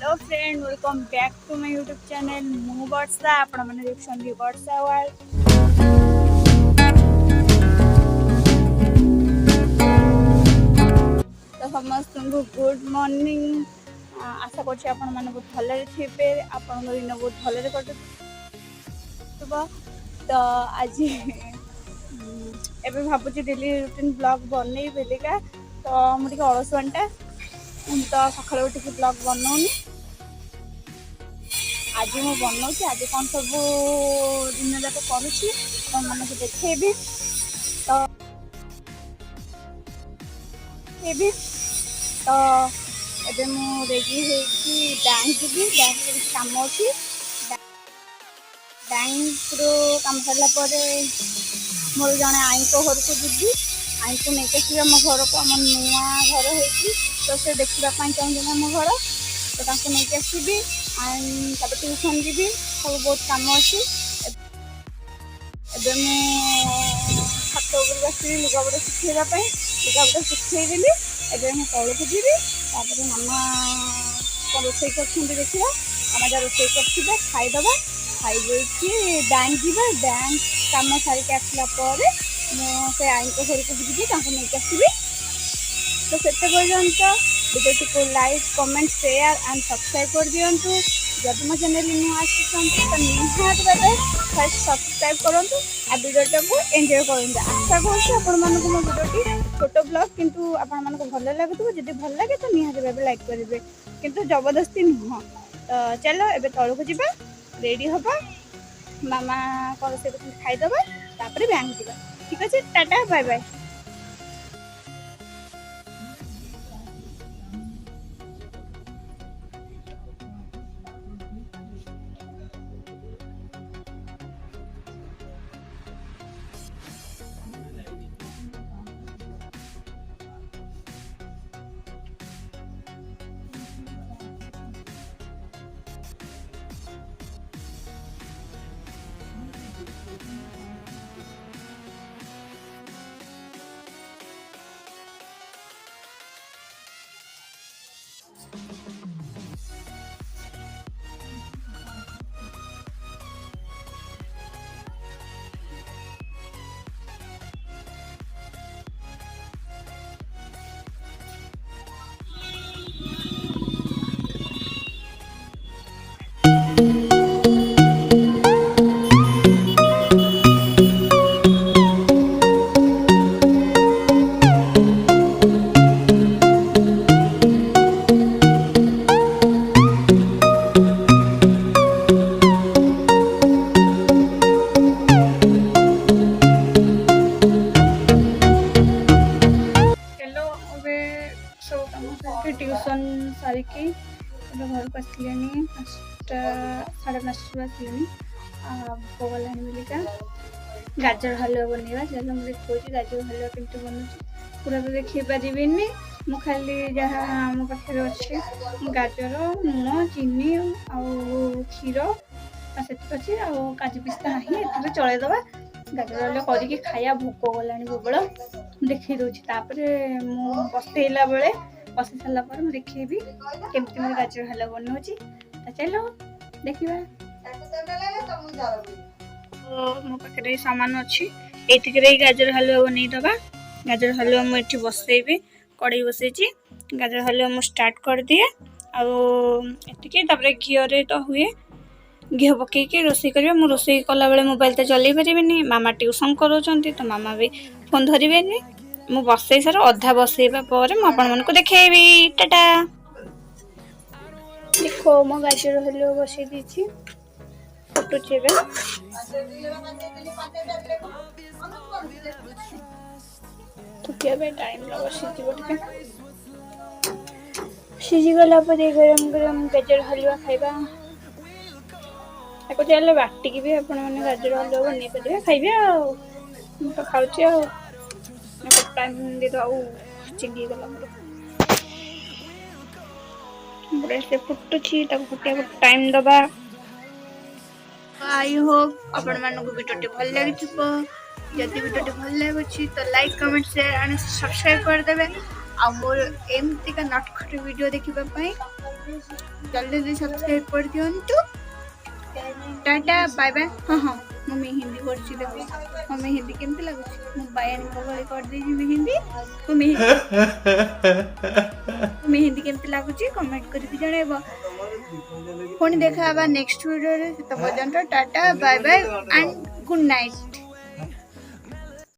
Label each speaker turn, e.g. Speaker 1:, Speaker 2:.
Speaker 1: Hello friend, welcome back to my YouTube channel. मु वर्षा, आपण माने देखछन्ती वर्षा वर्ल्ड। तो समस्त गुड मॉर्निंग। आशा करछि आपण माने बहुत भले थिबे, आपण दिन बहुत भले कटुबो। तो आज एबे भाबुछि डेली रूटीन ब्लॉग बनै बेलिका। तो मुझे अलसुआटा तो सकाळु उठिक ब्लॉग बनाऊनी। आज मु बनाऊँ आज कौन सब दिन जाक करुँची तुम देखेबी। तो तो एबे मु रेडी होइकी बैंक जी बैंक काम अच्छी। बैंक रू काम सरला मोर जड़े आई घर को जी आई को नहीं आसबे आम घर को। आम नुआ घर होती तो से देखापी चाहते आम घर तो नहीं आसबि। तब ट्यूशन जी सब बहुत कम अच्छी। एबे छात उपर आस लुगापटा सुखेवाई लुगापटा सुखेदेली। एबे तौक जी मामा कौन रोसे कर देखा मामा जहाँ रोसे कर खाईदबा खाई बैंक जीवा बैंक कम सारिक आसला मुझे आई घर को जी नहीं आसबि। तो से पर्यंत वीडियो को like comment share and subscribe कर दिंतु। जब मो चैनल न्यू आसी तो निहाती भावे फर्स्ट सब्सक्राइब करूँ आ वीडियो को एंजॉय करूँ। आशा करूँ मो वीडियो छोट ब्लॉग किंतु आपण भल लगुव। जब भल लगे तो निहाती भावे लाइक करेंगे किंतु जबरदस्ती नुह। तो चलो एबे तौक जी रेडी हवा मामा कौन से खाईदबा तापर बैंक जावा। ठीक अच्छे, टाटा बाय बाय। ट्यूशन सारिकी घर को आसली 5:30 आसली गला बोलिका गाजर हलवा बनवा। चलो मुझे देखी गाजर हलवा केमती बनू पूरा तो देखी पारि मु खाली जहाँ आम पाखे अच्छे गाजर लुण चीनी आउ क्षीर से अच्छे काजू पिस्ता ना ये चलैदबा। गाजर हलवा करके खाया भोक गला प्रबल देखी दूसरी। तापर मु बसैला बेले बसई सारा पर मुझे देखेबी केमती मैं गाजर हलवा बनाऊँगी। तो चलो देखा। मो पाखे सामान अच्छी ये गाजर हलवा बनईदबा। गाजर हलवा मुझे बसैबी कड़े बसई गाजर हलवा मु स्टार्ट कर दिए आगे घीरे तो हुए घी पकईकि रोसे कर रोसे कला बेले मोबाइल तो चल पारि। मामा ट्यूशन कराउछन्ति तो मामा भी फोन धरबेनि। मु बसई सार अधा बसैबा पर मु आपण मानकु देखेबी। टाटा। देखो मो गाजर हलवा बसई दीची फुटुची बे थुकिया बे टाइम लग सीझिबो टिके। सीझी गला पर गरम गरम गाजर हलवा खाइबा। ताको चलो बाटिकी भी आपण माने गाजर हलवा बनै पारे खाइबे। तो खाउची टाइम दे दो चिंगी गला मोर से फुटुची फुटिया टाइम दबा। आई होप आपण मानक वीडियो भल लगी। जदि वीडियो भल लगुच तो like comment share and subscribe कर देबे। आ मोर एमती का नटखट वीडियो देखिबा पई जल्दी जल्दी सब्सक्राइब कर दियंतु। Tata bye bye. हाँ हाँ मम्मी हिंदी करछि देखो मम्मी हिंदी केमती लागुछि मु बायन को गले कर दै छी हिंदी मम्मी हिंदी केमती लागुछि कमेंट करके जणेबो। पुणी देखा नेक्स्ट वीडियो रे तो पर्यंत tata bye bye and good night.